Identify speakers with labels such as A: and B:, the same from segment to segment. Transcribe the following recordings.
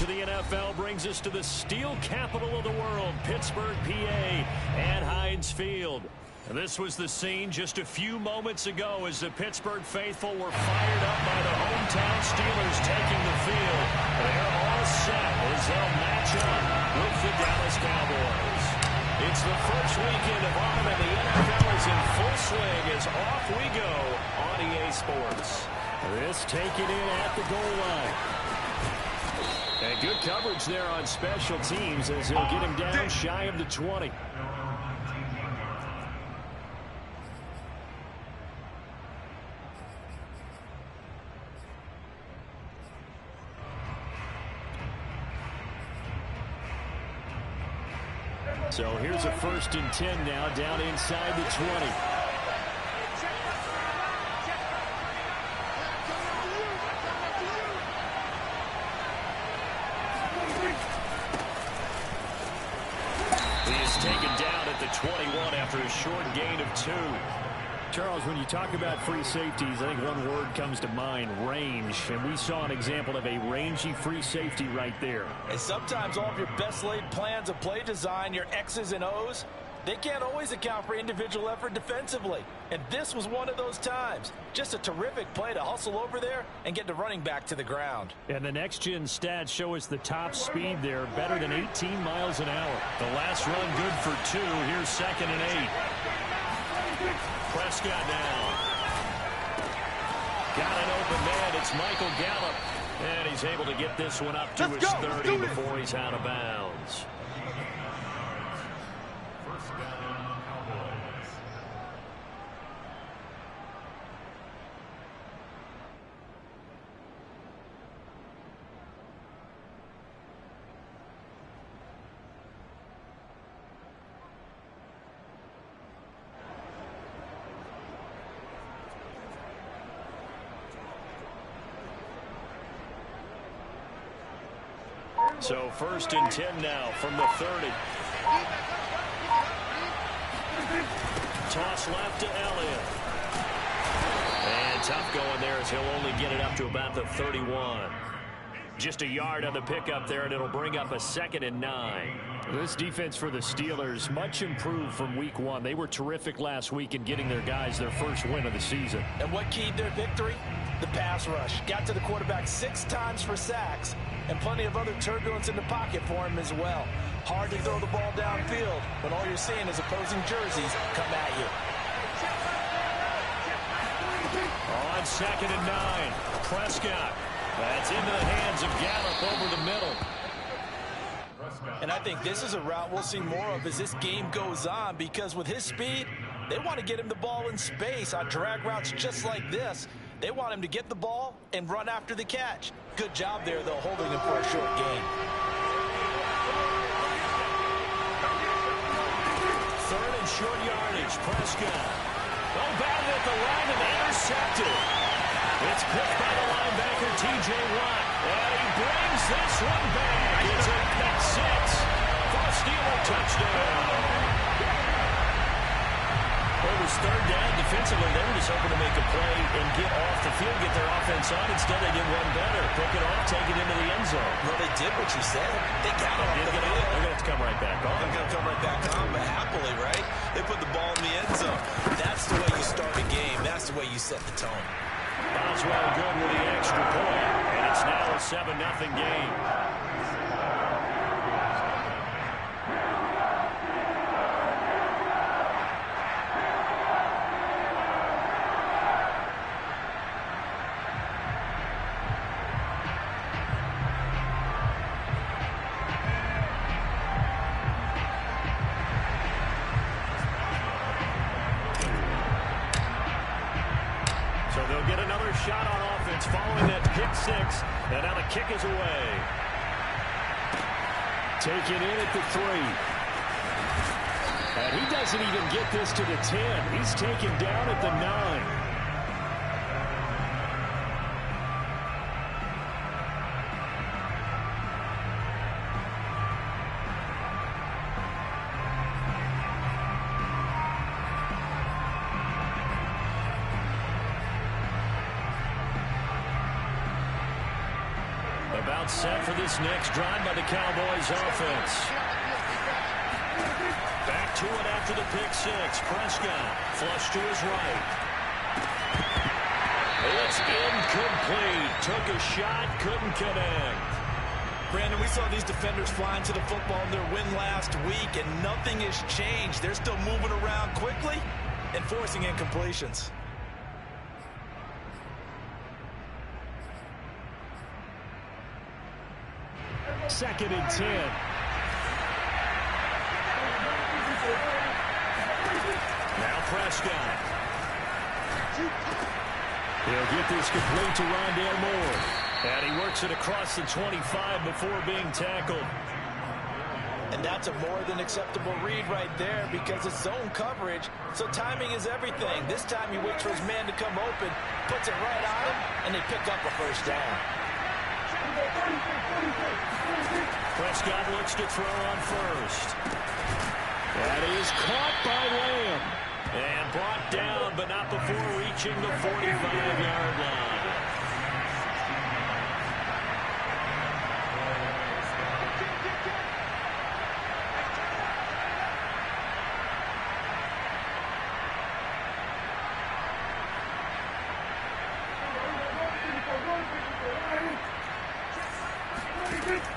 A: the NFL brings us to the steel capital of the world, Pittsburgh, PA, at Heinz Field. This was the scene just a few moments ago as the Pittsburgh faithful were fired up by the hometown Steelers taking the field. They're all set as they'll match up with the Dallas Cowboys. It's the first weekend of autumn and the NFL is in full swing as off we go on EA Sports. This taken in at the goal line. And good coverage there on special teams as he'll get him down shy of the 20. So here's a 1st and 10 now down inside the 20. He is taken down at the 21 after a short gain of 2. Charles, when you talk about free safeties, I think one word comes to mind, range. And we saw an example of a rangy free safety right there.
B: And sometimes all of your best laid plans of play design, your X's and O's, they can't always account for individual effort defensively. And this was one of those times. Just a terrific play to hustle over there and get the running back to the ground. And the next-gen stats show us the top speed there, better than 18 miles an hour. The last run good for 2. Here's 2nd and 8. Prescott now. Got an open man. It's Michael Gallup. And he's able to get this one up to his 30 before he's out of bounds. So 1st and 10 now from the 30. Toss left to Elliott. And tough going there as he'll only get it up to about the 31. Just a yard on the pickup there, and it'll bring up a 2nd and 9. This defense for the Steelers, much improved from week 1. They were terrific last week in getting their guys their first win of the season. And what keyed their victory? The pass rush. Got to the quarterback 6 times for sacks, and plenty of other turbulence in the pocket for him as well. Hard to throw the ball downfield when all you're seeing is opposing jerseys come at you.
A: On 2nd and 9, Prescott. That's into the hands of Gallup over the middle.
B: And I think this is a route we'll see more of as this game goes on, because with his speed, they want to get him the ball in space on drag routes just like this. They want him to get the ball and run after the catch. Good job there, though, holding him for a short gain.
A: 3rd and short yardage, Prescott. Oh, batted at the line and intercepted. It's picked by the linebacker, T.J. Watt. And he brings this one back. It's a pick 6 for a Steeler touchdown. Well, it was 3rd down defensively. They were just hoping to make a play and get off the field, get their offense on. Instead, they did one better. Pick it off, take it into the end zone.
B: Well, they did what you said. They got off the field.
A: They're going to have to come right back on.
B: They're going to come right back on, but happily, right? They put the ball in the end zone. That's the way you start a game. That's the way you set the tone.
A: Boswell good with the extra point, and it's now a 7-0 game. Shot on offense following that pick 6, and now the kick is away. Taken in at the 3. And he doesn't even get this to the 10. He's taken down at the 9. About set for this next drive by the Cowboys offense. Back to it after the pick six. Prescott flush to his right. It's incomplete. Took a shot, couldn't connect.
C: Brandon, we saw these defenders flying to the football in their win last week, and nothing has changed. They're still moving around quickly and forcing incompletions.
A: Second and 10. Now Prescott. He'll get this complete to Rondale Moore. And he works it across the 25 before being tackled.
C: And that's a more than acceptable read right there because it's zone coverage, so timing is everything. This time he waits for his man to come open, puts it right on him, and they pick up a first down.
A: Prescott looks to throw on first. That is caught by Lamb. And brought down, but not before reaching the 45-yard line.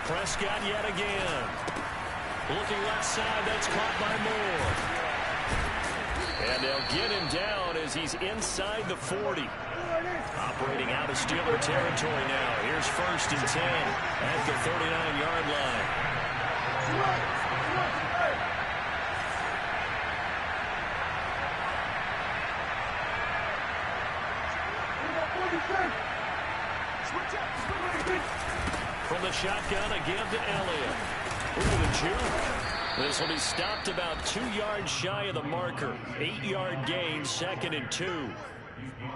A: Prescott yet again. Looking left side, that's caught by Moore. And they'll get him down as he's inside the 40. Operating out of Steeler territory now. Here's first and 10 at the 39-yard line. From the shotgun, again to Elliott. Ooh, the juke. This will be stopped about 2 yards shy of the marker. 8-yard gain, second and 2.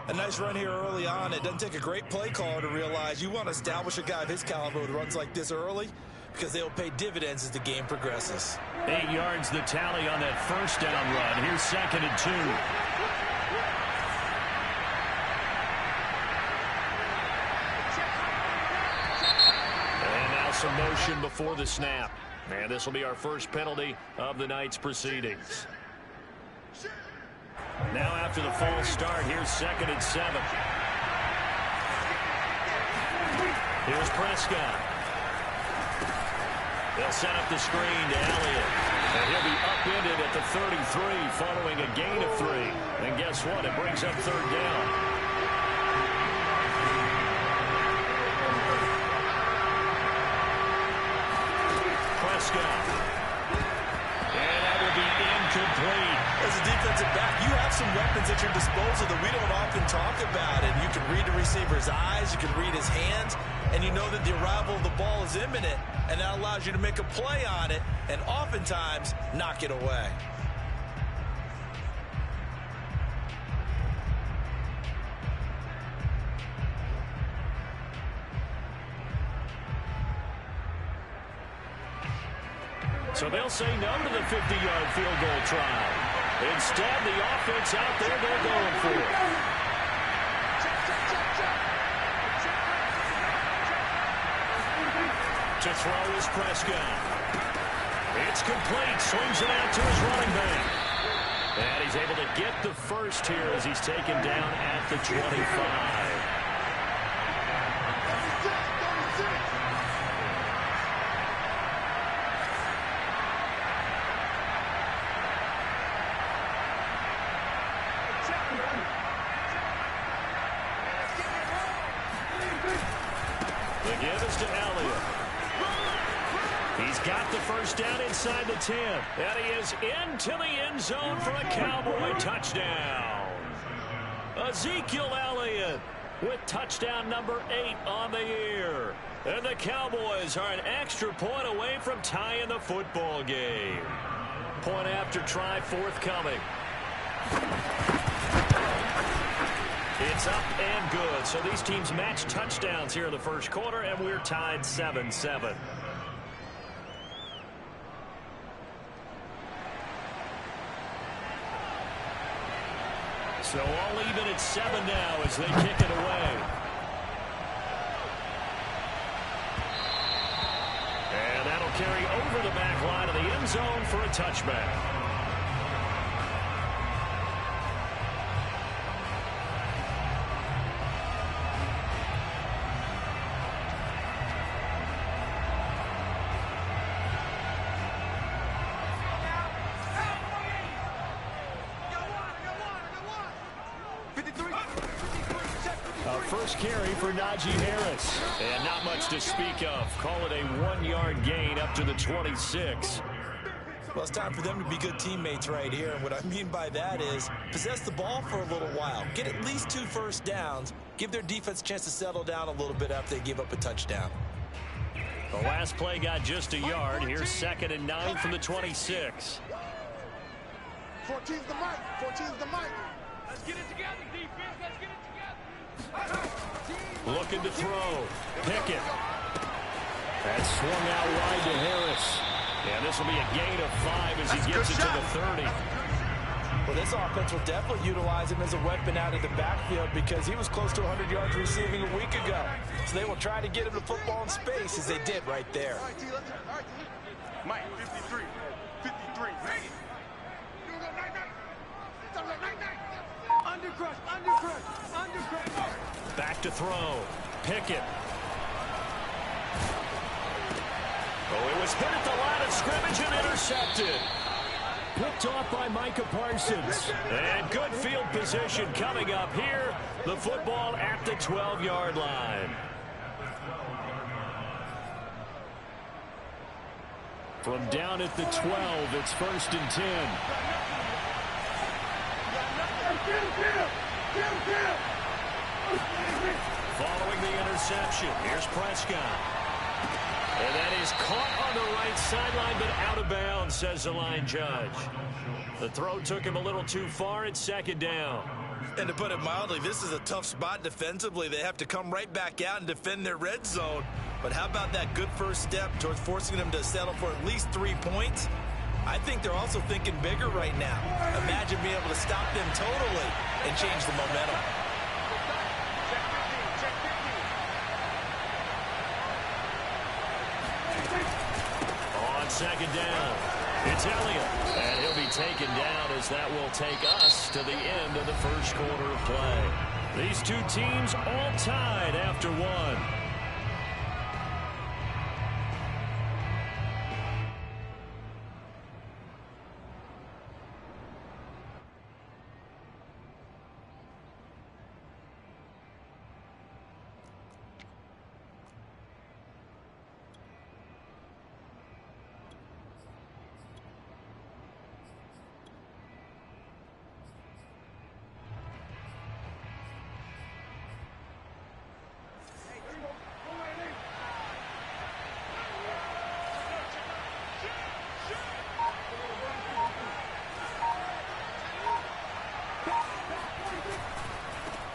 C: A nice run here early on. It doesn't take a great play caller to realize you want to establish a guy of his caliber who runs like this early because they'll pay dividends as the game progresses.
A: 8 yards the tally on that first down run. Here's second and 2. Some motion before the snap. And this will be our first penalty of the night's proceedings. Now after the false start, here's second and 7. Here's Prescott. They'll set up the screen to Elliott. And he'll be upended at the 33 following a gain of 3. And guess what? It brings up third down. Prescott. And that will be incomplete.
C: As a defensive back, you have some weapons at your disposal that we don't often talk about. And you can read the receiver's eyes, you can read his hands, and you know that the arrival of the ball is imminent, and that allows you to make a play on it and oftentimes knock it away.
A: So they'll say no to the 50-yard field goal try. Instead, the offense out there, they're going for it. To throw is Prescott. It's complete. Swings it out to his running back. And he's able to get the first here as he's taken down at the 25. The give is to Elliott. He's got the first down inside the 10. And he is into the end zone for a Cowboy touchdown. Ezekiel Elliott with touchdown number 8 on the year. And the Cowboys are an extra point away from tying the football game. Point after try forthcoming. It's up and good. So these teams match touchdowns here in the first quarter, and we're tied 7-7. So all even at 7 now as they kick it away. carry over the back line of the end zone for a touchback. First carry for Najee Harris. And not much to speak of. Call it a 1-yard gain up to the 26.
C: Well, it's time for them to be good teammates right here. And what I mean by that is possess the ball for a little while. Get at least 2 first downs. Give their defense a chance to settle down a little bit after they give up a touchdown.
A: The last play got just a yard. Here's 2nd and 9 from the 26.
D: 14's the mic. 14's the mic.
E: Let's get it together, defense. Let's get it together.
A: Looking to throw. Pickett. That's swung out wide to Harris. And this will be a gain of 5 as he gets it to the 30.
C: Well, this offense will definitely utilize him as a weapon out of the backfield because he was close to 100 yards receiving a week ago. So they will try to get him the football in space as they did right there.
D: Mike, 53. 53. Undercrush.
A: Back to throw. Pickett. Oh, it was hit at the line of scrimmage and intercepted. Picked off by Micah Parsons. And good field position coming up here. The football at the 12-yard line. From down at the 12, it's 1st and 10. Following the interception, here's Prescott. And that is caught on the right sideline, but out of bounds, says the line judge. The throw took him a little too far. It's 2nd down.
C: And to put it mildly, this is a tough spot defensively. They have to come right back out and defend their red zone. But how about that good first step towards forcing them to settle for at least 3 points? I think they're also thinking bigger right now. Imagine being able to stop them totally and change the momentum.
A: On 2nd down, it's Elliott. And he'll be taken down as that will take us to the end of the first quarter of play. These two teams all tied after 1.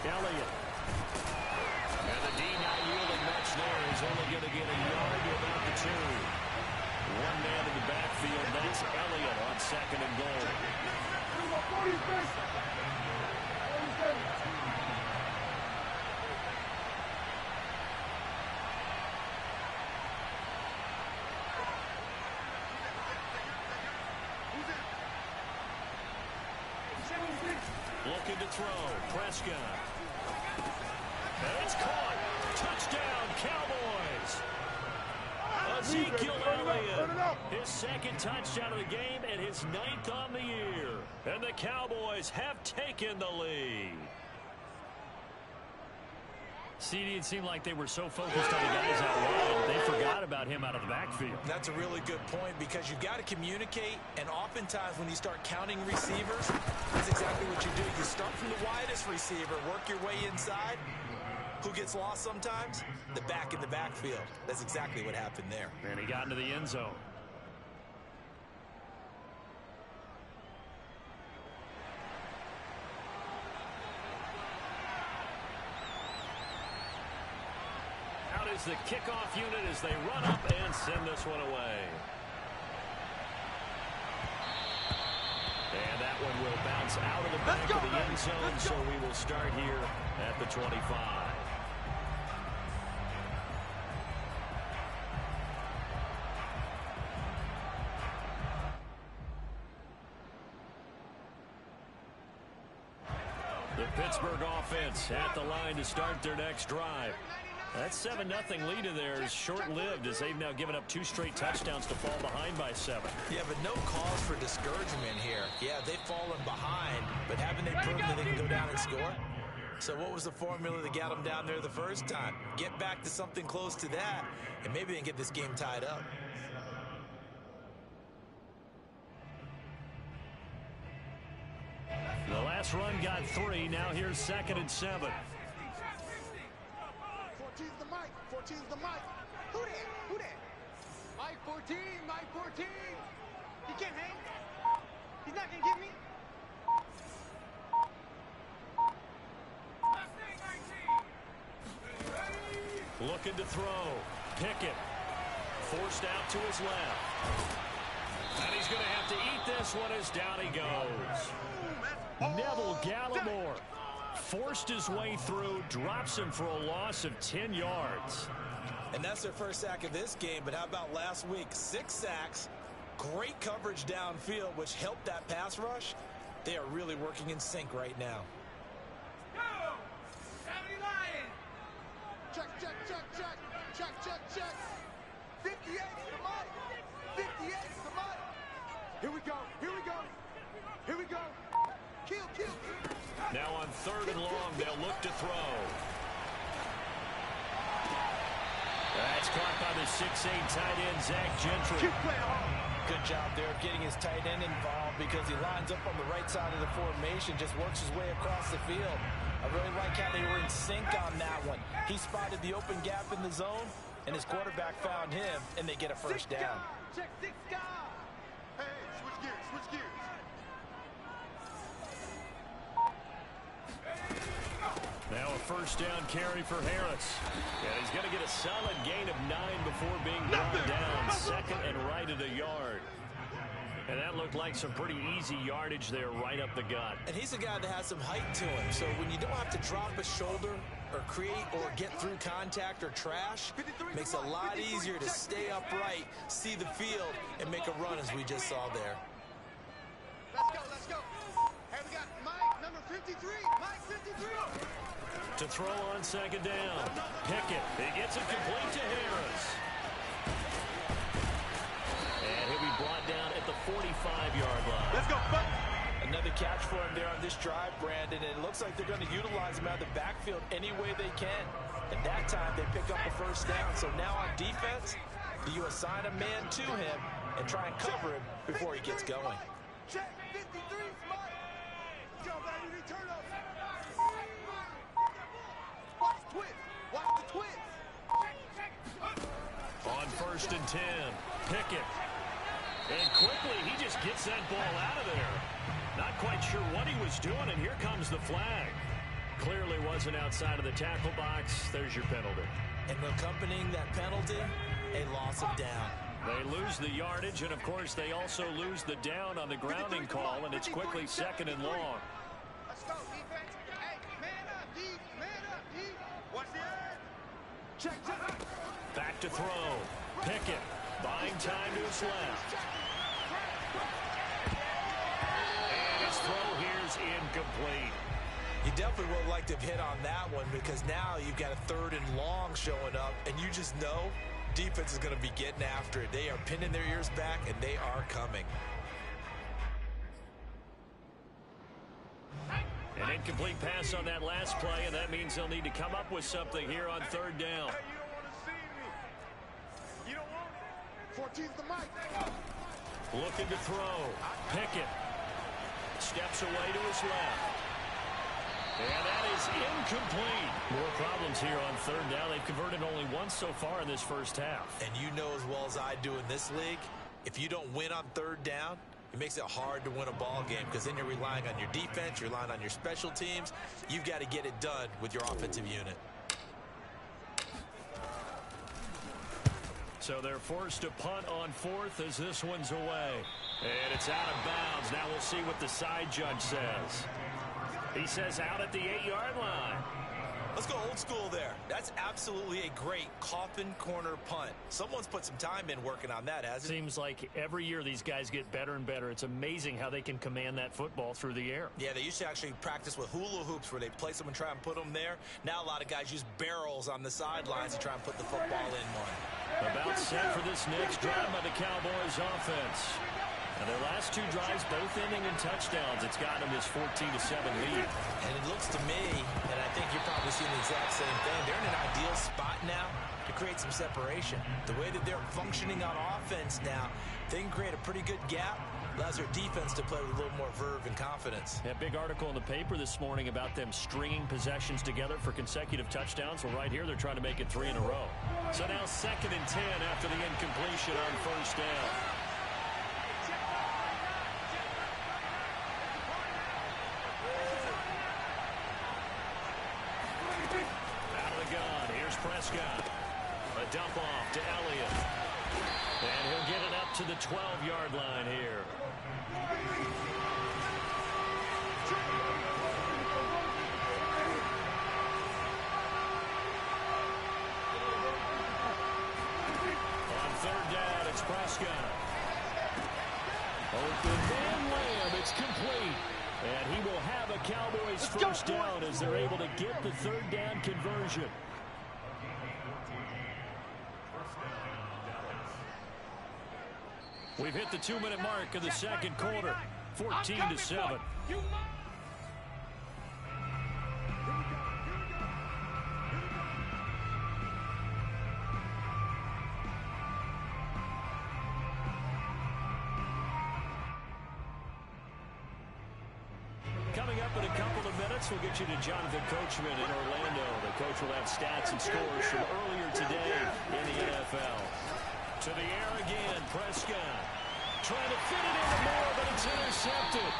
A: Elliott. And the D not yielding much there. He's only going to get a yard to about the 2. One man in the backfield. That's Elliott on 2nd and goal. Looking to throw. Prescott. And it's caught. Touchdown, Cowboys. Ezekiel Elliott. His 2nd touchdown of the game and his 9th on the year. And the Cowboys have taken the lead. CD, it seemed like they were so focused on the guys out wide, they forgot about him out of the backfield.
C: That's a really good point because you've got to communicate, and oftentimes when you start counting receivers, that's exactly what you do. You start from the widest receiver, work your way inside. Who gets lost sometimes? The back in the backfield. That's exactly what happened there.
A: And he got into the end zone. Out is the kickoff unit as they run up and send this one away. And that one will bounce out of the back of the end zone, so we will start here at the 25. Pittsburgh offense at the line to start their next drive. That 7-0 lead of theirs short-lived as they've now given up 2 straight touchdowns to fall behind by 7.
C: Yeah, but no cause for discouragement here. Yeah, they've fallen behind, but haven't they proven that they can go down and score? So what was the formula that got them down there the first time? Get back to something close to that, and maybe they can get this game tied up.
A: The last run got 3. Now here's 2nd and 7.
D: 14's the mic. 14's the mic. Who that? Who that?
E: Mike 14, Mike 14.
D: He can't hang. He's not going to get me.
A: Looking to throw. Pickett. Forced out to his left. And he's going to have to eat this one as down he goes. Neville Gallimore forced his way through, drops him for a loss of 10 yards.
C: And that's their first sack of this game, but how about last week? 6 sacks, great coverage downfield, which helped that pass rush. They are really working in sync right now.
E: Go! 70 Lions!
D: Check, check, check, check. Check, check, check. 58 to the mic. 58 to the mic. Here we go. Here we go. Here we go. Kill, kill, kill.
A: Now on 3rd and long, they'll look to throw. That's caught by the 6'8 tight end, Zach Gentry.
C: Good job there of getting his tight end involved because he lines up on the right side of the formation, just works his way across the field. I really like how they were in sync on that one. He spotted the open gap in the zone, and his quarterback found him, and they get a first down.
D: Check 6 guys. Hey, switch gears, switch gears.
A: Now a first down carry for Harris. And he's going to get a solid gain of 9 before being brought down. 2nd and right at a yard. And that looked like some pretty easy yardage there right up the gut.
C: And he's a guy that has some height to him. So when you don't have to drop a shoulder or create or get through contact or trash, makes it a lot easier to stay upright, see the field, and make a run as we just saw there.
D: Let's go, let's go. Hey, we got Mike, number 53. Mike, 53.
A: To throw on 2nd down. Pickett. He gets it complete to Harris. And he'll be brought down at the 45-yard line.
D: Let's go, folks.
C: Another catch for him there on this drive, Brandon. And it looks like they're going to utilize him out of the backfield any way they can. And that time they pick up the first down. So now on defense, you assign a man to him and try and cover him before he gets going.
D: Check 53, Mike. Go, baby, return up. Watch the twist. Watch the twist.
A: On 1st and 10. Pickett. And quickly, he just gets that ball out of there. Not quite sure what he was doing, and here comes the flag. Clearly wasn't outside of the tackle box. There's your penalty.
C: And accompanying that penalty, a loss of down.
A: They lose the yardage, and of course they also lose the down on the grounding call, and it's quickly 2nd and long.
D: Let's go, defense. Hey, man up, D. Man up, D. Watch the edge. Check, check.
A: Back to throw. Pickett buying time to his left. And his throw here's incomplete.
C: You definitely would like to have hit on that one because now you've got a 3rd and long showing up, and you just know defense is going to be getting after it. They are pinning their ears back, and they are coming.
A: An incomplete pass on that last play, and that means they'll need to come up with something here on 3rd down.
D: Hey, you don't want to see me. You don't want me. 14's the mic.
A: Looking to throw. Pickett steps away to his left. And that is incomplete. More problems here on 3rd down. They've converted only once so far in this first half.
C: And you know as well as I do in this league, if you don't win on 3rd down, it makes it hard to win a ball game because then you're relying on your defense, you're relying on your special teams. You've got to get it done with your offensive unit.
A: So they're forced to punt on 4th as this one's away. And it's out of bounds. Now we'll see what the side judge says. He says out at the 8-yard line.
C: Let's go old school there. That's absolutely a great coffin corner punt. Someone's put some time in working on that, hasn't it?
B: Seems like every year these guys get better and better. It's amazing how they can command that football through the air.
C: Yeah, they used to actually practice with hula hoops where they place them and try and put them there. Now a lot of guys use barrels on the sidelines to try and put the football in one.
A: About set for this next drive by the Cowboys offense. And their last two drives, both ending in touchdowns. It's gotten them this 14-7 lead.
C: And it looks to me, and I think you're probably seeing the exact same thing, they're in an ideal spot now to create some separation. The way that they're functioning on offense now, they can create a pretty good gap. Allows their defense to play with a little more verve and confidence.
A: That big article in the paper this morning about them stringing possessions together for consecutive touchdowns. Well, right here, they're trying to make it 3 in a row. So now 2nd and 10 after the incompletion on first down. Out of the gun, here's Prescott. A dump off to Elliott. And he'll get it up to the 12-yard line here. On 3rd down, it's Prescott. Open man Lamb, it's complete. And he will have a Cowboys first down as they're able to get the 3rd down conversion. We've hit the 2-minute mark of the second quarter. 14-7. Coming up in a couple of minutes, we'll get you to Jonathan Coachman in Orlando. The coach will have stats and scores from earlier today in the NFL. To the air again, Prescott. Trying to fit it into Moore, but it's intercepted.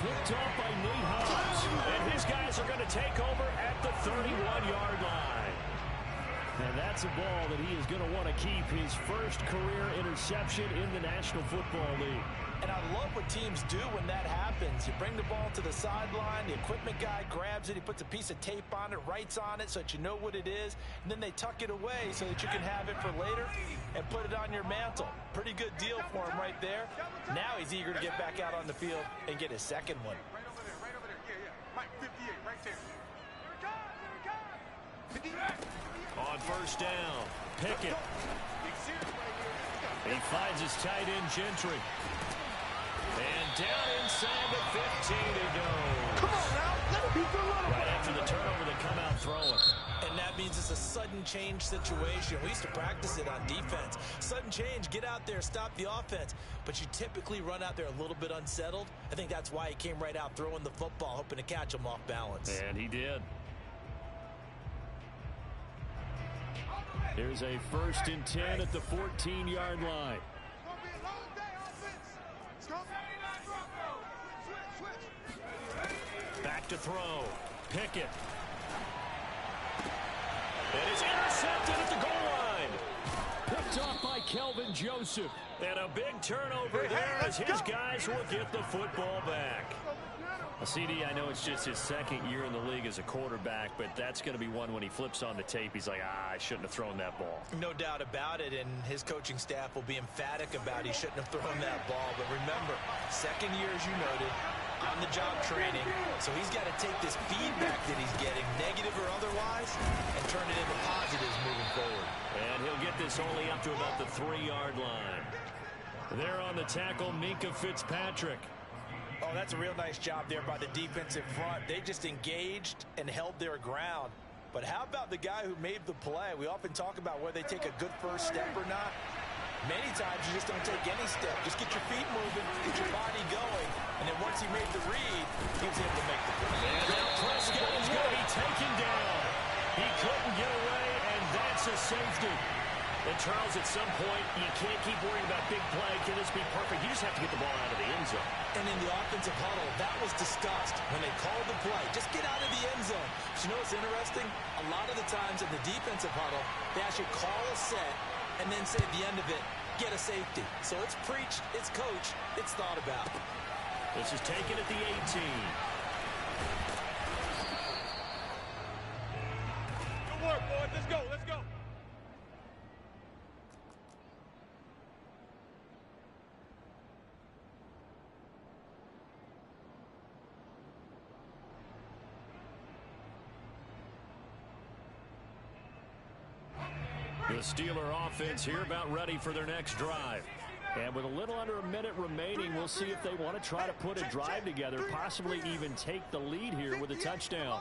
A: Picked off by Nate Hobbs. And his guys are going to take over at the 31-yard line. And that's a ball that he is going to want to keep, his first career interception in the National Football League.
C: And I love what teams do when that happens. You bring the ball to the sideline, the equipment guy grabs it, he puts a piece of tape on it, writes on it so that you know what it is, and then they tuck it away so that you can have it for later and put it on your mantle. Pretty good deal for him right there. Now he's eager to get back out on the field and get his second one.
D: Right over there, right over there. Yeah, yeah. Mike, 58, right there. Here it comes, 58.
A: On first down, Pickett. He finds his tight end, Gentry. And down inside the 15 he goes.
D: Come on now, let it be for a little
A: Right after the turnover, they come out throwing.
C: And that means it's a sudden change situation. We used to practice it on defense. Sudden change, get out there, stop the offense. But you typically run out there a little bit unsettled. I think that's why he came right out throwing the football, hoping to catch him off balance.
A: And he did. Here's a 1st and 10 at the 14-yard line.
D: It's going to be a long day, offense. Let's go. Switch.
A: Back to throw. Pickett. It is intercepted at the goal line. Picked off by Kelvin Joseph. And a big turnover there as his guys will get the football back. CD, I know it's just his 2nd year in the league as a quarterback, but that's going to be one when he flips on the tape, he's like, I shouldn't have thrown that ball.
C: No doubt about it, and his coaching staff will be emphatic about he shouldn't have thrown that ball. But remember, 2nd year, as you noted, on-the-job training, so he's got to take this feedback that he's getting, negative or otherwise, and turn it into positives moving forward.
A: And he'll get this only up to about the 3-yard line. There on the tackle, Minkah Fitzpatrick.
C: Oh, that's a real nice job there by the defensive front. They just engaged and held their ground. But how about the guy who made the play? We often talk about whether they take a good first step or not. Many times you just don't take any step. Just get your feet moving, get your body going, and then once he made the read, he was able to make the play.
A: And now Prescott is going to be taken down. He couldn't get away, and that's a safety. And Charles, at some point, you can't keep worrying about big play. Can this be perfect? You just have to get the ball out of the end zone.
C: And in the offensive huddle, that was discussed when they called the play. Just get out of the end zone. But you know what's interesting? A lot of the times in the defensive huddle, they actually call a set and then say at the end of it, get a safety. So it's preached, it's coached, it's thought about.
A: This is taken at the 18. Steeler offense here about ready for their next drive. And with a little under a minute remaining, we'll see if they want to try to put a drive together, possibly even take the lead here with a touchdown.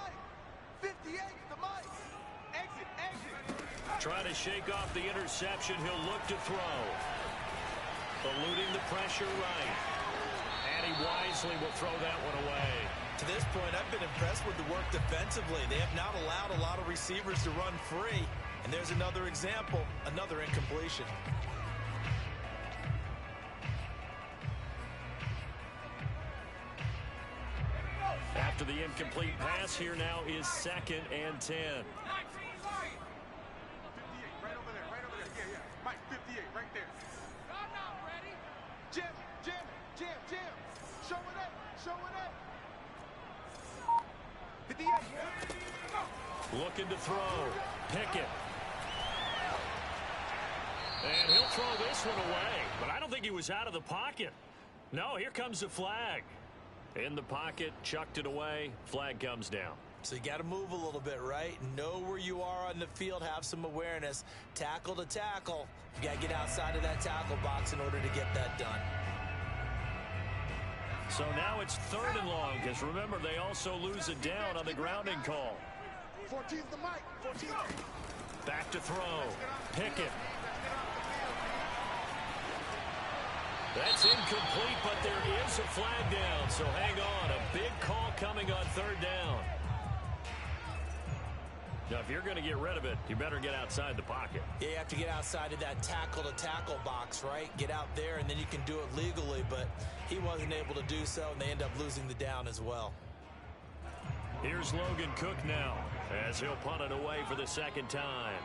D: 58 the mic. Exit.
A: Trying to shake off the interception. He'll look to throw. Eluding the pressure right. And he wisely will throw that one away.
C: To this point, I've been impressed with the work defensively. They have not allowed a lot of receivers to run free. And there's another example, another incompletion.
A: After the incomplete pass, here now is 2nd and 10.
D: 58, right over there. Yeah. Mike, 58, right there. I'm not ready. Jim. Show it up. 58.
A: Looking to throw. Pickett. And he'll throw this one away. But I don't think he was out of the pocket. No, here comes the flag. In the pocket, chucked it away. Flag comes down.
C: So you got to move a little bit, right? Know where you are on the field. Have some awareness. Tackle to tackle. You got to get outside of that tackle box in order to get that done.
A: So now it's 3rd and long, because remember, they also lose it down on the grounding call.
D: 14's the mic. 14.
A: Back to throw. Pickett. That's incomplete, but there is a flag down, so hang on. A big call coming on 3rd down. Now, if you're going to get rid of it, you better get outside the pocket.
C: Yeah, you have to get outside of that tackle-to-tackle box, right? Get out there, and then you can do it legally, but he wasn't able to do so, and they end up losing the down as well.
A: Here's Logan Cook now, as he'll punt it away for the 2nd time.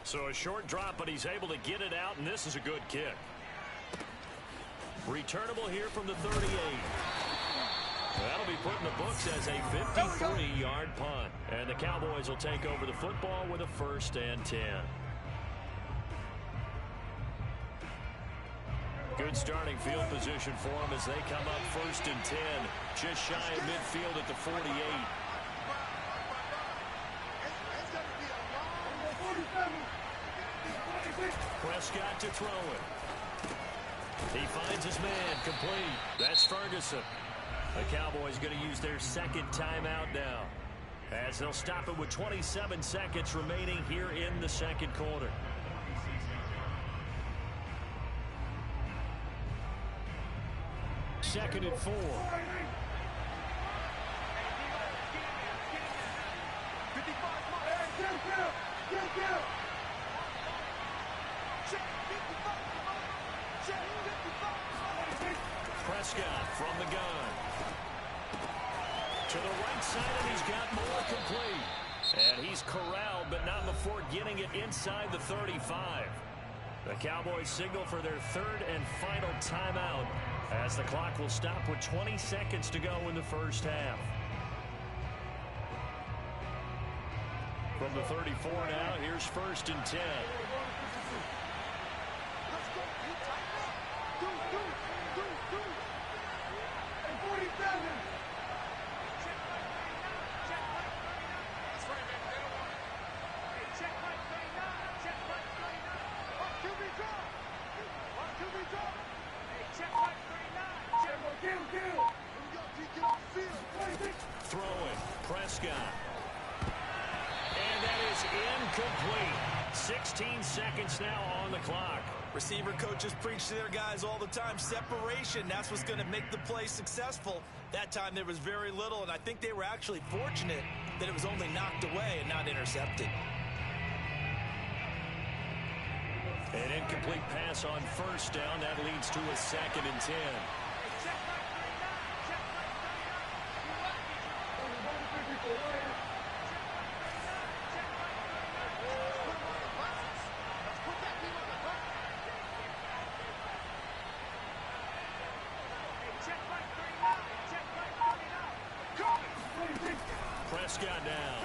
A: So a short drop, but he's able to get it out, and this is a good kick. Returnable here from the 38. That'll be put in the books as a 53-yard punt. And the Cowboys will take over the football with a 1st and 10. Good starting field position for them as they come up 1st and 10. Just shy of midfield at the 48. Prescott to throw it. He finds his man, complete. That's Ferguson. The Cowboys going to use their 2nd timeout now, as they'll stop it with 27 seconds remaining here in the 2nd quarter. Second and 4. Prescott from the gun. To the right side, and he's got more, complete. And he's corralled, but not before getting it inside the 35. The Cowboys signal for their 3rd and final timeout, as the clock will stop with 20 seconds to go in the 1st half. From the 34 now, here's 1st and 10. Throwing, Prescott. And that is incomplete. 16 seconds now on the clock.
C: Receiver coaches preach to their guys all the time. Separation, that's what's going to make the play successful. That time there was very little, and I think they were actually fortunate that it was only knocked away and not intercepted.
A: An incomplete pass on 1st down. That leads to a 2nd and 10. Prescott down.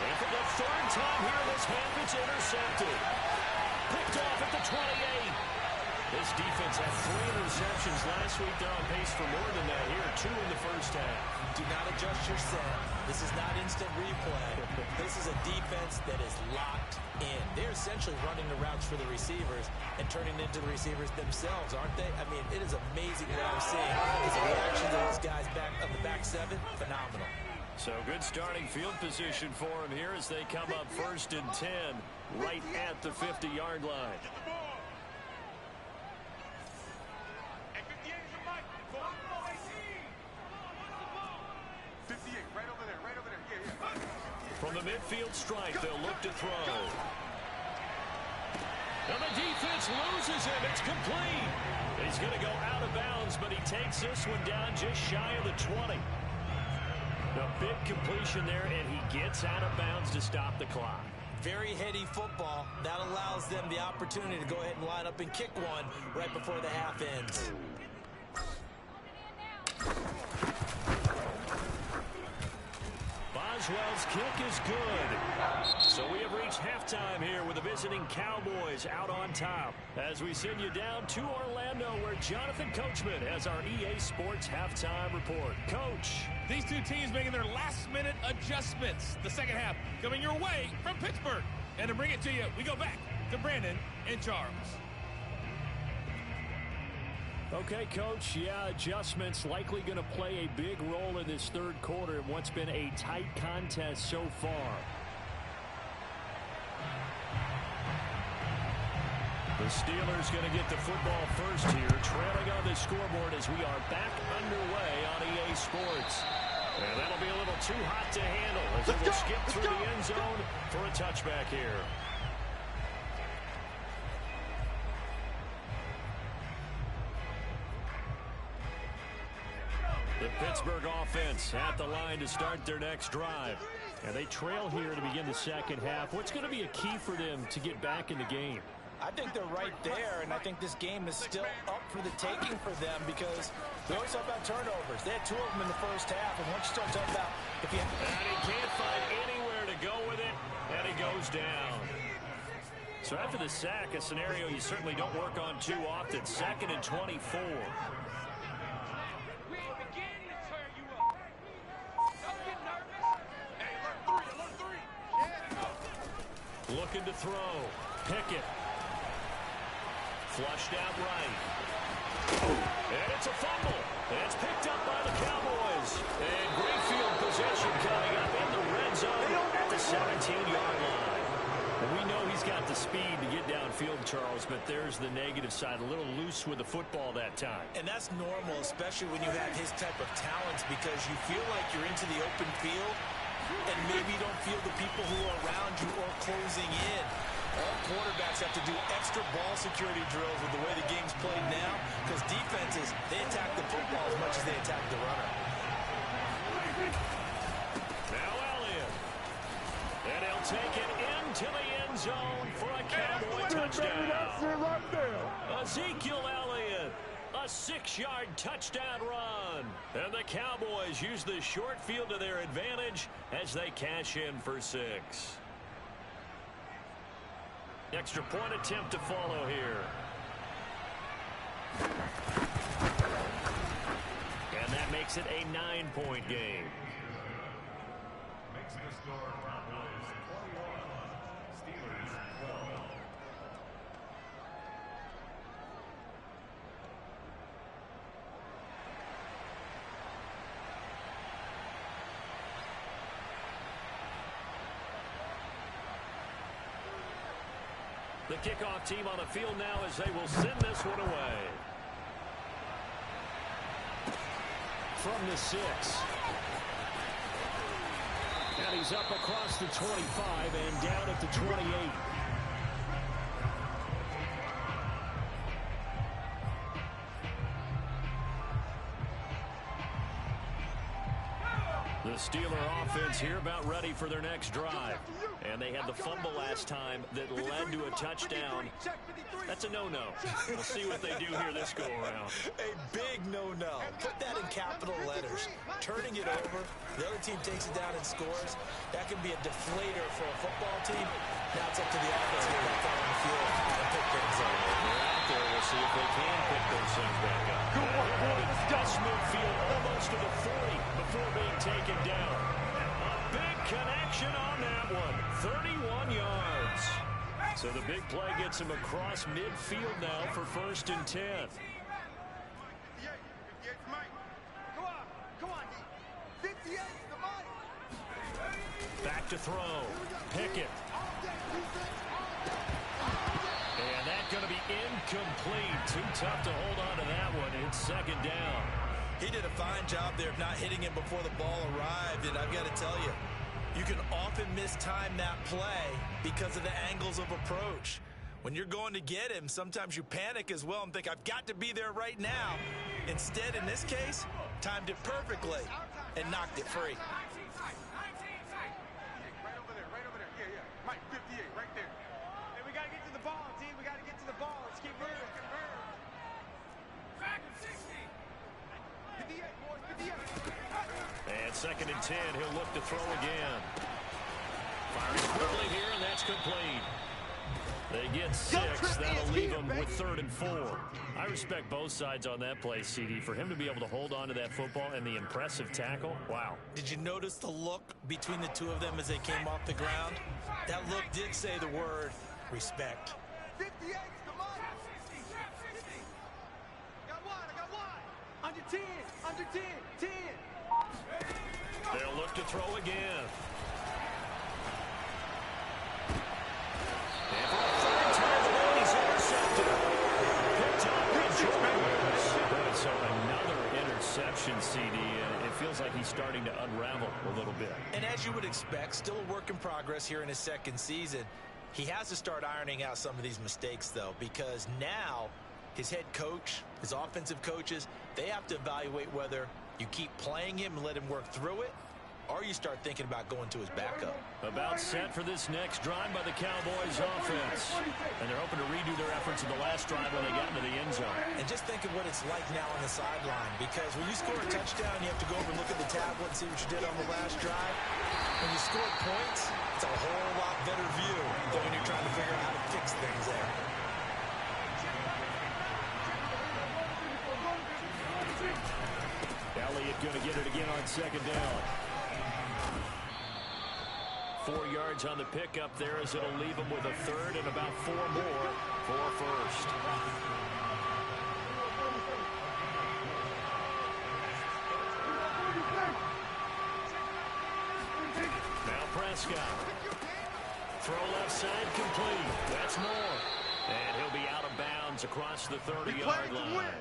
A: And for the 3rd time here this half, it's intercepted. Picked off at the 28. This defense had 3 interceptions last week. They're on pace for more than that here. 2 in the first half.
C: Do not adjust your set. This is not instant replay. This is a defense that is locked in. They're essentially running the routes for the receivers and turning into the receivers themselves, aren't they? I mean, it is amazing what I'm seeing. Is the reaction to those guys back of the back 7 phenomenal.
A: So good starting field position for him here as they come up 1st and 10 right at the 50-yard line.
D: 58, right over there, right over there. Yeah.
A: From the midfield stripe, they'll look to throw. And the defense loses him. It's complete. He's going to go out of bounds, but he takes this one down just shy of the 20. A big completion there, and he gets out of bounds to stop the clock.
C: Very heady football. That allows them the opportunity to go ahead and line up and kick one right before the half ends.
A: Boswell's kick is good. So we have reached halftime here with the visiting Cowboys out on top. As we send you down to Orlando, where Jonathan Coachman has our EA Sports halftime report. Coach.
F: These two teams making their last-minute adjustments. The second half coming your way from Pittsburgh. And to bring it to you, we go back to Brandon and Charles.
A: Okay, Coach, yeah, adjustments likely going to play a big role in this third quarter in what's been a tight contest so far. The Steelers going to get the football first here, trailing on the scoreboard as we are back underway on EA Sports. And that'll be a little too hot to handle as it will skip through the end zone for a touchback here. The Pittsburgh offense at the line to start their next drive. And they trail here to begin the second half. What's going to be a key for them to get back in the game?
C: I think they're right there, and I think this game is still up for the taking for them because we always talk about turnovers. They had 2 of them in the first half, and once you start talking about if you...
A: And he can't find anywhere to go with it, and he goes down. So after the sack, a scenario you certainly don't work on too often. 2nd and 24. Looking to throw. Pickett. Flushed out right. And it's a fumble. And it's picked up by the Cowboys. And great field possession coming up in the red zone at the 17-yard line. And we know he's got the speed to get downfield, Charles, but there's the negative side. A little loose with the football that time.
C: And that's normal, especially when you have his type of talents, because you feel like you're into the open field and maybe you don't feel the people who are around you or closing in. All quarterbacks have to do extra ball security drills with the way the game's played now because defenses, they attack the football as much as they attack the runner.
A: Now Elliott. And he'll take it into the end zone for a Cowboy touchdown. Ezekiel Elliott. A 6-yard touchdown run. And the Cowboys use the short field to their advantage as they cash in for 6. Extra point attempt to follow here. And that makes it a 9-point game.
G: Makes the score Cowboys 21, Steelers 12.
A: The kickoff team on the field now as they will send this one away. From the 6. And he's up across the 25 and down at the 28. The Steeler offense here about ready for their next drive. And they had the fumble last time that led to a touchdown. That's a no-no. We'll see what they do here this go-around.
C: A big no-no. Put that in capital letters. Turning it over, the other team takes it down and scores. That can be a deflator for a football team. Now it's up to the offense to get back out on the field and pick things up.
A: They're out there. We'll see if they can pick those things back up. Gus midfield almost to the 40 before being taken down. A big connection on that one. 31 yards. So the big play gets him across midfield now for 1st and 10. Back to throw. Pickett. And that's going to be incomplete. Too tough to hold on to that one. It's 2nd down.
C: He did a fine job there of not hitting it before the ball arrived. And I've got to tell you, you can often mistime that play because of the angles of approach. When you're going to get him, sometimes you panic as well and think, I've got to be there right now. Instead, in this case, timed it perfectly and knocked it free.
D: Mike, 58, right there. Hey, we got to get to the ball, D. We got to get to the ball. Let's keep moving. Back 60. 58, boys, 58.
A: And 2nd and 10. He'll look to throw again. Firing quickly here, and that's complete. They get 6. That'll leave them with 3rd and 4. I respect both sides on that play, CD. For him to be able to hold on to that football and the impressive tackle, wow.
C: Did you notice the look between the two of them as they came off the ground? That look did say the word respect.
D: 58 to Mike. Got one, I got one. Under 10, under 10, 10.
A: They'll look to throw again. And for the 3rd time, he's intercepted. Picked up by Jones. So another interception, CD, and it feels like he's starting to unravel a little bit.
C: And as you would expect, still a work in progress here in his 2nd season. He has to start ironing out some of these mistakes, though, because now his head coach, his offensive coaches, they have to evaluate whether you keep playing him and let him work through it, or you start thinking about going to his backup.
A: About set for this next drive by the Cowboys offense. And they're hoping to redo their efforts in the last drive when they got into the end zone.
C: And just think of what it's like now on the sideline, because when you score a touchdown, you have to go over and look at the tablet and see what you did on the last drive. When you score points, it's a whole lot better view than when you're trying to figure out how to fix things there.
A: Elliott going to get it again on 2nd down. 4 yards on the pickup there as it'll leave him with a 3rd and about 4 more for 1st. Now Prescott. Throw left side complete. That's more. And he'll be out of bounds across the 30-yard line.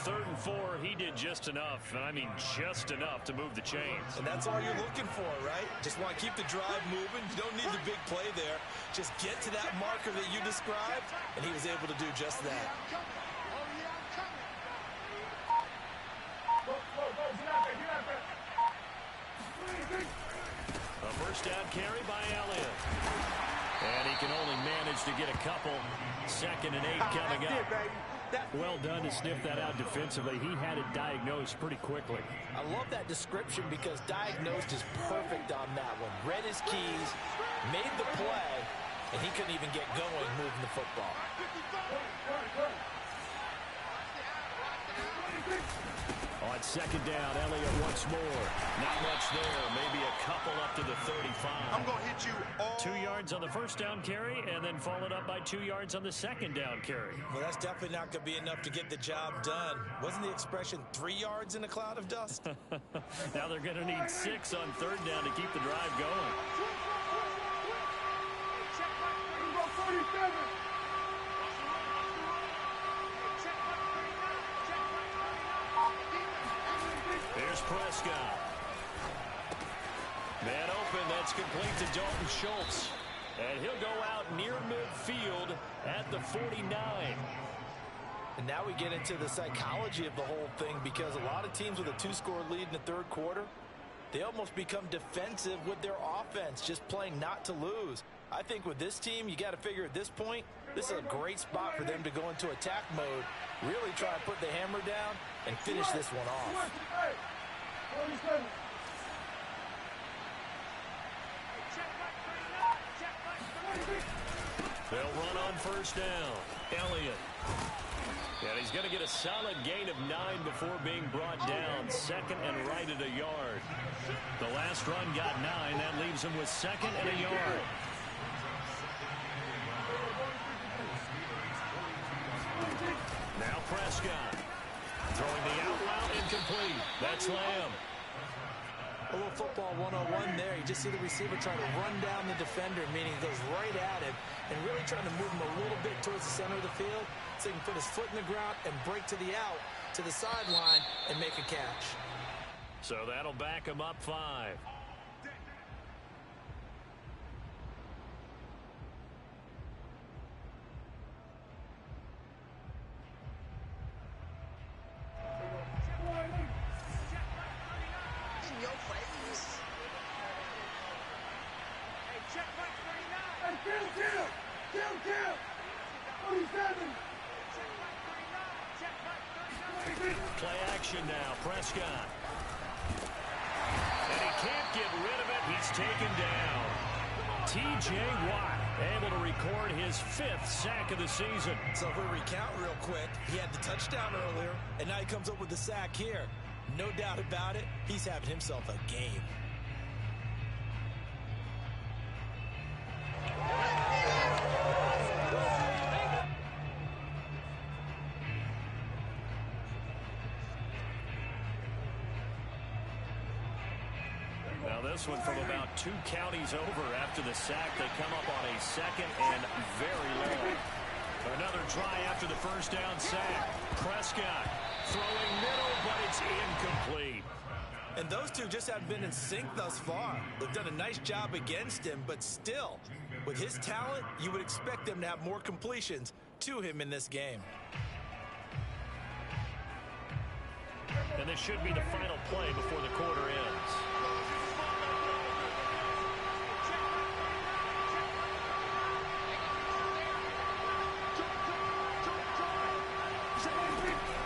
A: 3rd and 4, he did just enough, and I mean just enough to move the chains.
C: And that's all you're looking for, right? Just want to keep the drive moving. You don't need the big play there. Just get to that marker that you described, and he was able to do just that.
A: A 1st down carry by Elliott. And he can only manage to get a couple. 2nd and 8 coming up. Well done to sniff that out defensively. He had it diagnosed pretty quickly.
C: I love that description because diagnosed is perfect on that one. Read his keys, made the play, and he couldn't even get going moving the football.
A: On 2nd down, Elliott once more. Not much there. Maybe a couple up to the 35.
D: I'm going to hit you all.
A: 2 yards on the 1st down carry, and then followed up by 2 yards on the 2nd down carry.
C: Well, that's definitely not going to be enough to get the job done. Wasn't the expression 3 yards in a cloud of dust?
A: Now they're going to need 6 on 3rd down to keep the drive going. Here's Prescott. Man open, that's complete to Dalton Schultz. And he'll go out near midfield at the 49.
C: And now we get into the psychology of the whole thing, because a lot of teams with a 2-score lead in the 3rd quarter, They almost become defensive with their offense, just playing not to lose. I think with this team, you got to figure at this point, this is a great spot for them to go into attack mode, really try and put the hammer down and finish this one off.
A: They'll run on first down. Elliott. And he's going to get a solid gain of 9 before being brought down. Second and right at a yard. The last run got 9. That leaves him with second and a yard. Now Prescott. Throwing the out route incomplete. That's Lamb.
C: A little football 101 there. You just see the receiver trying to run down the defender, meaning he goes right at him and really trying to move him a little bit towards the center of the field so he can put his foot in the ground and break to the out, to the sideline, and make a catch.
A: So that'll back him up 5. Play action now, Prescott. And he can't get rid of it. He's taken down. T.J. Watt able to record his 5th sack of the season.
C: So if we recount real quick, he had the touchdown earlier, and now he comes up with the sack here. No doubt about it, he's having himself a game.
A: Now this one from about 2 counties over after the sack. They come up on a second and very long. Another try after the first down sack. Prescott throwing middle, but it's incomplete.
C: And those two just haven't been in sync thus far. They've done a nice job against him, but still, with his talent, you would expect them to have more completions to him in this game.
A: And this should be the final play before the quarter ends.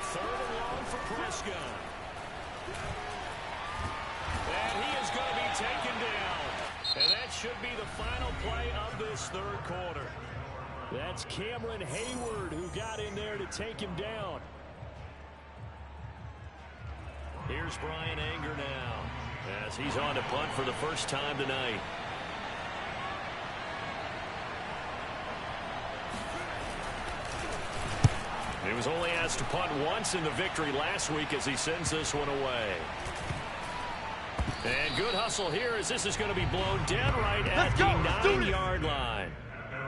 A: Third and long for Prescott. And he is going to be taken down. And that should be the final play of this third quarter. That's Cameron Hayward who got in there to take him down. Here's Brian Anger now as he's on to punt for the first time tonight. He was only asked to punt once in the victory last week as he sends this one away. And good hustle here as this is going to be blown dead right at the 9-yard line.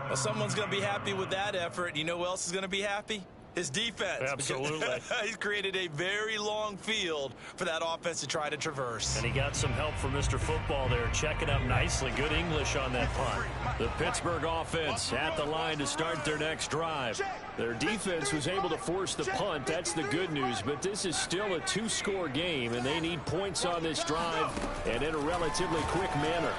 C: Well, someone's going to be happy with that effort. You know who else is going to be happy? His defense.
A: Absolutely.
C: He's created a very long field for that offense to try to traverse.
A: And he got some help from Mr. Football there, checking up nicely. Good English on that punt. The Pittsburgh offense at the line to start their next drive. Their defense was able to force the punt. That's the good news. But this is still a 2-score game, and they need points on this drive and in a relatively quick manner.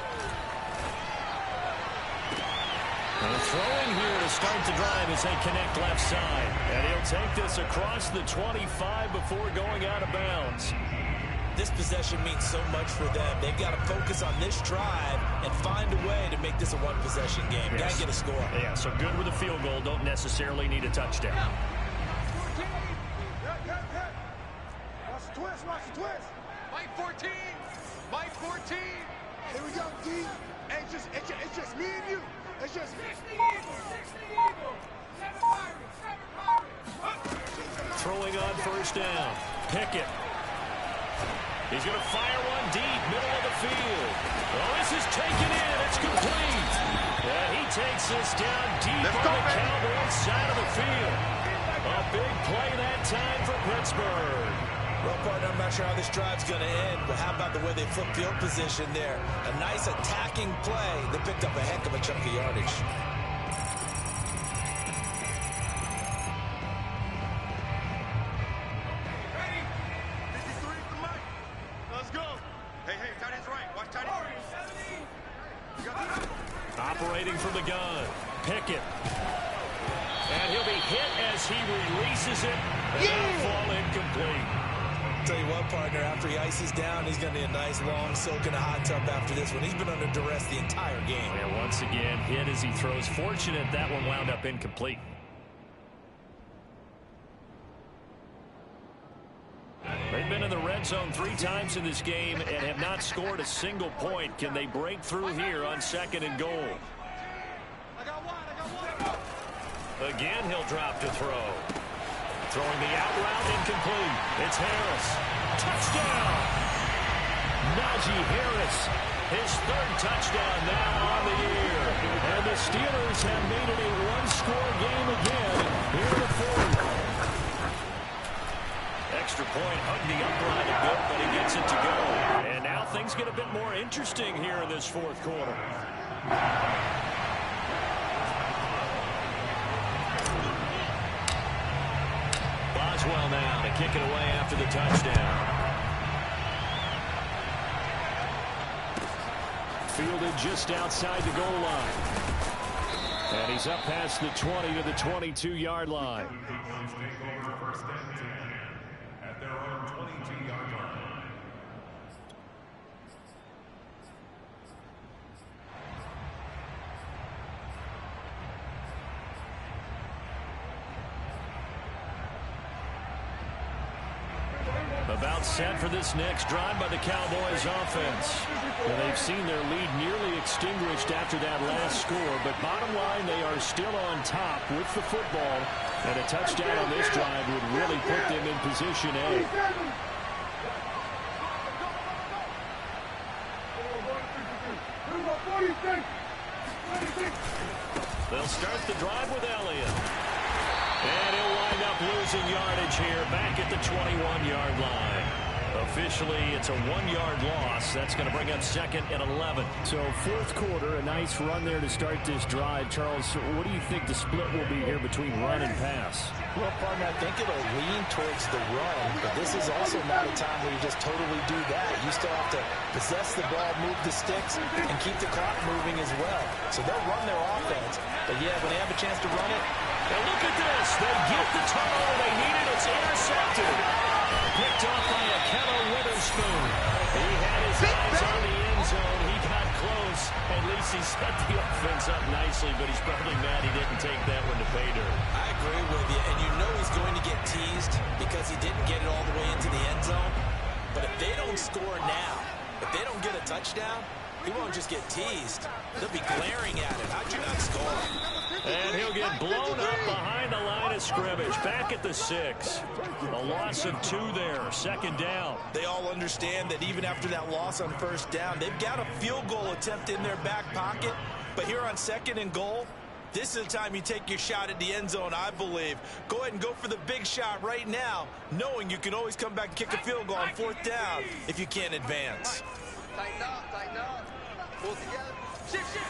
A: And throwing here to start the drive as they connect left side. And he'll take this across the 25 before going out of bounds.
C: This possession means so much for them. They've got to focus on this drive and find a way to make this a one-possession game.
A: Yes.
C: Got to get a score.
A: Yeah, so good with a field goal. Don't necessarily need a touchdown.
D: Watch the twist, watch the twist.
E: Mike 14. Mike 14.
D: Here we go, D. Hey, it's just me and you. It's just me.
A: Throwing on first down. Pickett. He's going to fire one deep, middle of the field. Oh, this is taken in. It's complete. And he takes this down deep on the Cowboys side of the field. A big play that time for Pittsburgh.
C: Well, partner, I'm not sure how this drive's going to end, but how about the way they flip field position there? A nice attacking play that picked up a heck of a chunk of yardage.
E: Ready? 53 for Mike. Let's go. Hey, tight
A: operating from the gun. Pickett. And he'll be hit as he releases it. And that'll fall incomplete.
C: Tell you what, partner, after he ices down, he's going to need a nice long soak in a hot tub after this one. He's been under duress the entire game.
A: And once again, hit as he throws. Fortunate that one wound up incomplete. They've been in the red zone 3 times in this game and have not scored a single point. Can they break through here on 2nd and goal? Again, he'll drop to throw. Throwing the out route, incomplete. It's Harris. Touchdown! Najee Harris, his 3rd touchdown now on the year. And the Steelers have made it a 1-score game again here in the 4th. Extra point, hugged the upright a bit, but he gets it to go. And now things get a bit more interesting here in this 4th quarter. Boswell now to kick it away after the touchdown. Fielded just outside the goal line. And he's up past the 20 to the 22-yard line.
G: First and 10 at their own 22-yard line.
A: About set for this next drive by the Cowboys offense. And they've seen their lead nearly extinguished after that last score, but bottom line, they are still on top with the football, and a touchdown on this drive would really put them in position A. They'll start the drive with Elliott. And he'll wind up losing yardage here back at the 21-yard line. Officially, it's a 1-yard loss. That's going to bring up 2nd and 11.
B: So 4th quarter, a nice run there to start this drive. Charles, what do you think the split will be here between run and pass?
C: Well, partner, I think it'll lean towards the run, but this is also not a time where you just totally do that. You still have to possess the ball, move the sticks, and keep the clock moving as well. So they'll run their offense, but yeah, when they have a chance to run it.
A: And look at this. They get the turnover they needed. It's intercepted. Picked off by a Kevin Witherspoon. He had his eyes on the end zone. He got close. At least he set the offense up nicely, but he's probably mad he didn't take that one to pay dirt.
C: I agree with you, and you know he's going to get teased because he didn't get it all the way into the end zone. But if they don't score now, if they don't get a touchdown, he won't just get teased. They'll be glaring at him. How'd you not score?
A: And he'll get blown up behind the line of scrimmage. Back at the 6. A loss of 2 there. 2nd down.
C: They all understand that even after that loss on 1st down, they've got a field goal attempt in their back pocket. But here on 2nd and goal, this is the time you take your shot at the end zone, I believe. Go ahead and go for the big shot right now, knowing you can always come back and kick a field goal on 4th down if you can't advance.
D: Tighten up, tighten up. Pull together. Shift, shift.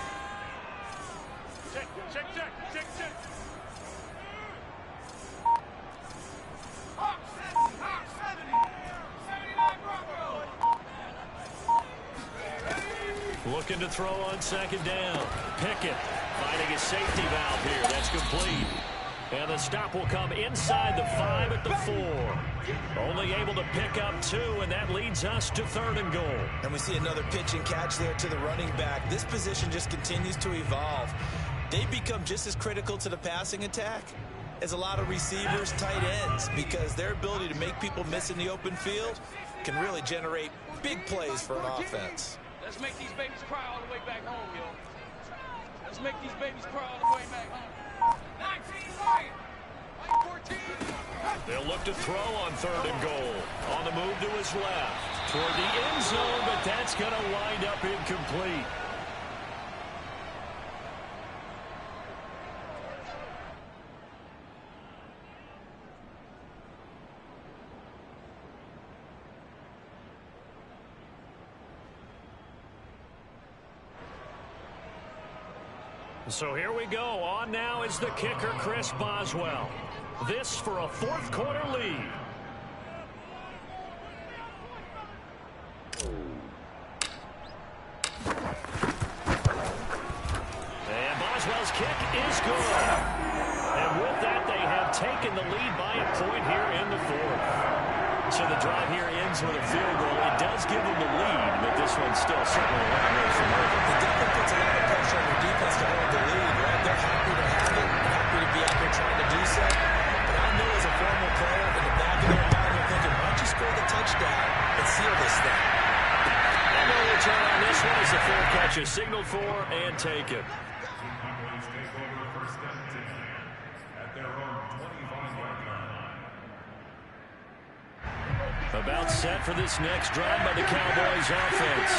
E: Check, check, check, check, check.
D: Hawk 70. 79 Bravo.
A: Looking to throw on 2nd down. Pickett finding a safety valve here. That's complete. And the stop will come inside the 5 at the 4. Only able to pick up 2, and that leads us to 3rd and goal.
C: And we see another pitch and catch there to the running back. This position just continues to evolve. They become just as critical to the passing attack as a lot of receivers, tight ends, because their ability to make people miss in the open field can really generate big plays for an offense.
E: Let's make these babies cry all the way back home, yo. Let's make these babies cry all the way back home. 19 right. 14.
A: They'll look to throw on 3rd and goal. On the move to his left. Toward the end zone, but that's going to wind up incomplete. So here we go. On now is the kicker, Chris Boswell. This for a 4th quarter lead. Boswell's kick is good. And with that, they have taken the lead by a point here in the fourth. So the drive here ends with a field goal. It does give them the lead, but this one's still certainly a long way from over.
C: It definitely puts a lot of pressure on their defense to hold the lead, right? They're happy to have it, happy to be out there trying to do so. But I know as a former player, in the back of their mind, they're thinking, why don't you score the touchdown and seal this thing?
A: And no return on this one as the fair catch is signaled for and taken.
G: Cowboys take over first and 10 at their own 25-yard line.
A: About set for this next drive by the Cowboys offense.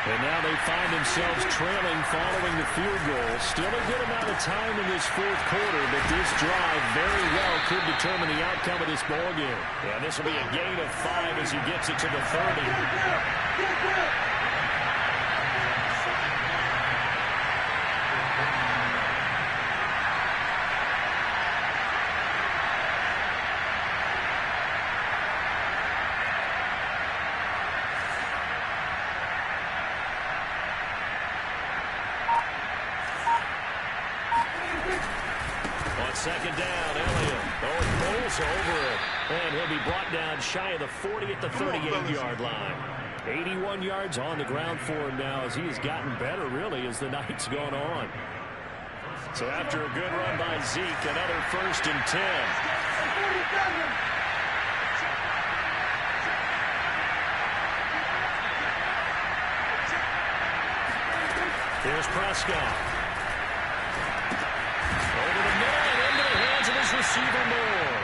A: And now they find themselves trailing following the field goal. Still a good amount of time in this fourth quarter, but this drive very well could determine the outcome of this ball game. Yeah, this will be a gain of 5 as he gets it to the 30. Second down, Elliott. Rolls over it. And he'll be brought down shy of the 40 at the 38-yard line. 81 yards on the ground for him now as he has gotten better, really, as the night's gone on. So after a good run by Zeke, another 1st and 10. Here's Prescott. Over the middle and into the hands of his receiver Moore.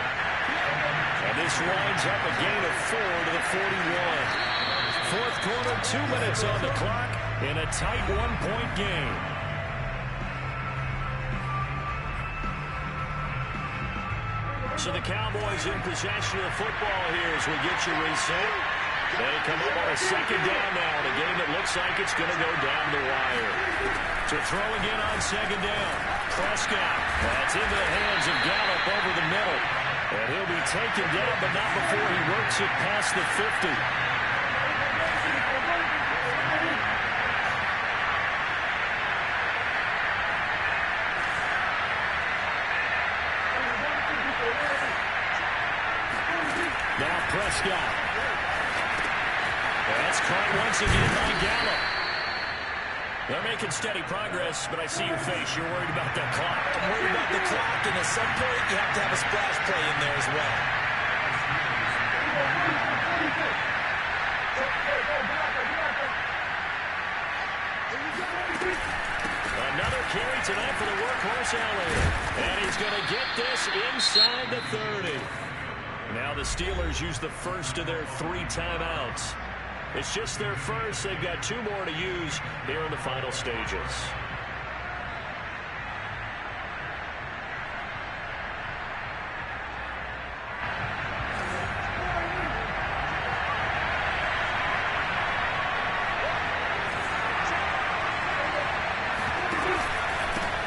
A: And this winds up a gain of 4 to the 41. Fourth quarter, 2 minutes on the clock in a tight 1-point game. So the Cowboys in possession of the football here as we get you reset. They come up on a second down now in a game that looks like it's going to go down the wire. To throw again on second down. Prescott. That's into the hands of Gallup over the middle. And he'll be taken down, but not before he works it past the 50. Now Prescott. That's caught once again by Gallup. They're making steady progress, but I see your face. You're worried about that clock.
C: I'm worried about the clock, and at some point, you have to have a splash play in there as well.
A: Another carry tonight for the workhorse Elliott. And he's going to get this inside the 30. Now the Steelers use the first of their 3 timeouts. It's just their first. They've got 2 more to use here in the final stages.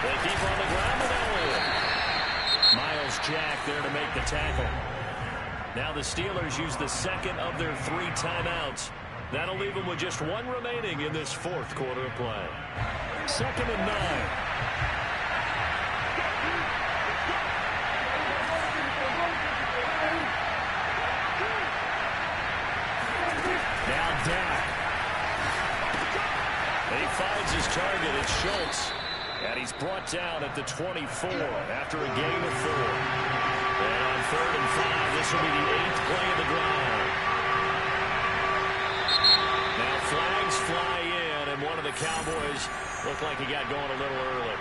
A: They keep on the ground with Elliott. Miles Jack there to make the tackle. Now the Steelers use the second of their 3 timeouts. That'll leave them with just 1 remaining in this fourth quarter of play. 2nd and 9. Now Dak. He finds his target. It's Schultz. And he's brought down at the 24 after a gain of 4. And on 3rd and 5, this will be the 8th play of the drive. Now flags fly in, and one of the Cowboys looked like he got going a little early.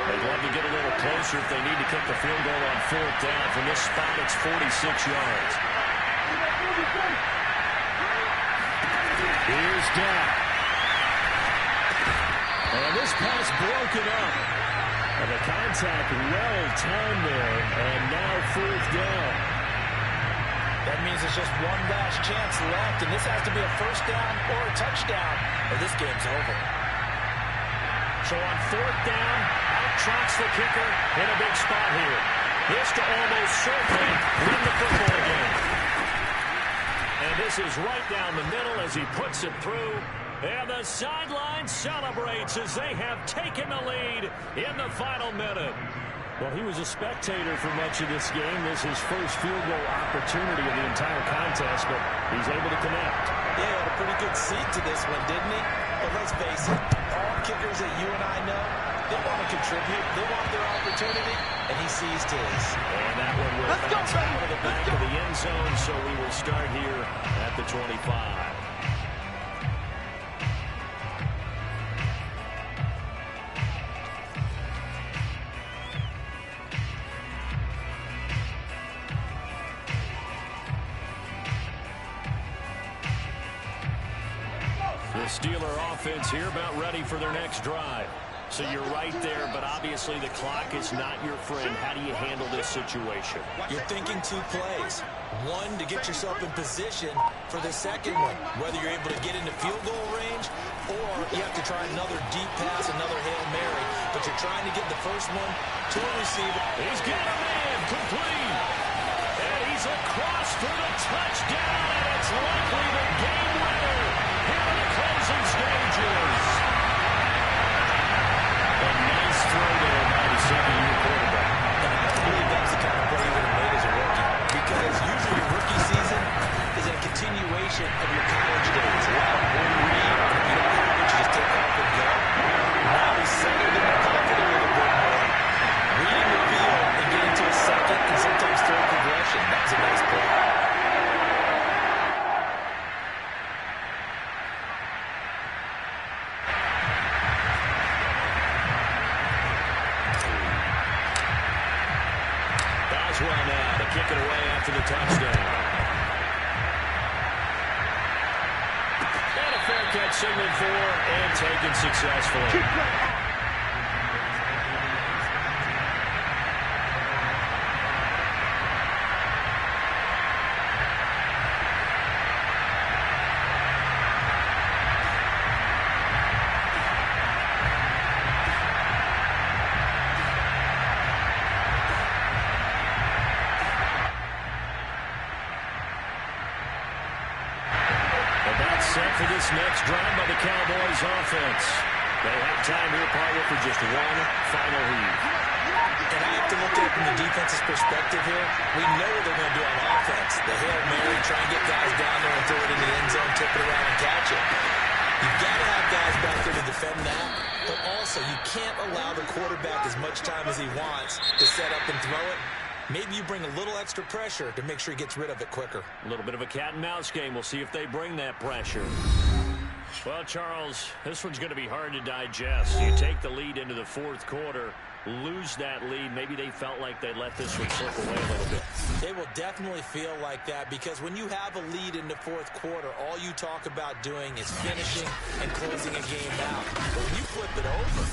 A: They'd love to get a little closer if they need to kick the field goal on 4th down. From this spot, it's 46 yards. Here's Dak. And this pass broken up. And the contact well timed there. And now 4th down.
C: That means it's just one last chance left, and this has to be a first down or a touchdown, or this game's over.
A: So on fourth down, out trots the kicker in a big spot here. This to almost certainly win the football game. And this is right down the middle as he puts it through. And the sideline celebrates as they have taken the lead in the final minute. Well, he was a spectator for much of this game. This is his first field goal opportunity of the entire contest, but he's able to connect.
C: Yeah, he had a pretty good seat to this one, didn't he? But let's face it, all kickers that you and I know, they want to contribute. They want their opportunity, and he seized his.
A: And that one will bounce out of the back of the end zone, so we will start here at the 25. The Steeler offense here about ready for their next drive. So you're right there, but obviously the clock is not your friend. How do you handle this situation?
C: You're thinking two plays. One, to get yourself in position for the second one, whether you're able to get into field goal range or you have to try another deep pass, another Hail Mary, but you're trying to get the first one to a receiver.
A: He's got a man complete. And he's across for the touchdown, and it's likely the game winner here in the closing stages. A nice throw there by the second-year quarterback.
C: And I believe that's the kind of play you would have made as a rookie, because usually your rookie season is a continuation of your college days. A lot of one read. If you don't have it, you just take off and go. Now he's settled in the pocket a little bit more, reading the field and getting to a second and sometimes third progression. That was a nice play.
A: Boswell now to kick it away after the touchdown. And a fair catch signaled for and taken successfully. Set for this next drive by the Cowboys offense. They have time here, Parker, for just one final heave.
C: And I have to look at it from the defense's perspective here. We know what they're going to do on offense. The Hail Mary, try and get guys down there and throw it in the end zone, tip it around and catch it. You've got to have guys back there to defend that, but also you can't allow the quarterback as much time as he wants to set up and throw it. Maybe you bring a little extra pressure to make sure he gets rid of it quicker.
A: A little bit of a cat and mouse game. We'll see if they bring that pressure. Well, Charles, this one's going to be hard to digest. You take the lead into the fourth quarter, lose that lead. Maybe they felt like they let this one slip away a little bit.
C: They will definitely feel like that, because when you have a lead in the fourth quarter, all you talk about doing is finishing and closing a game out. But when you flip it over,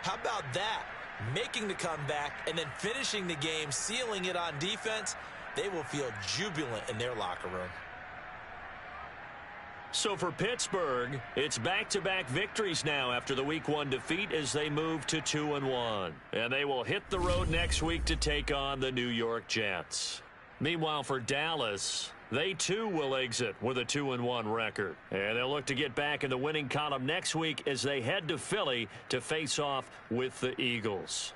C: how about that? Making the comeback and then finishing the game, sealing it on defense, they will feel jubilant in their locker room.
A: So for Pittsburgh, it's back-to-back victories now after the Week 1 defeat as they move to 2-1. And they will hit the road next week to take on the New York Jets. Meanwhile, for Dallas, they too will exit with a 2-1 record. And they'll look to get back in the winning column next week as they head to Philly to face off with the Eagles.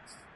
B: you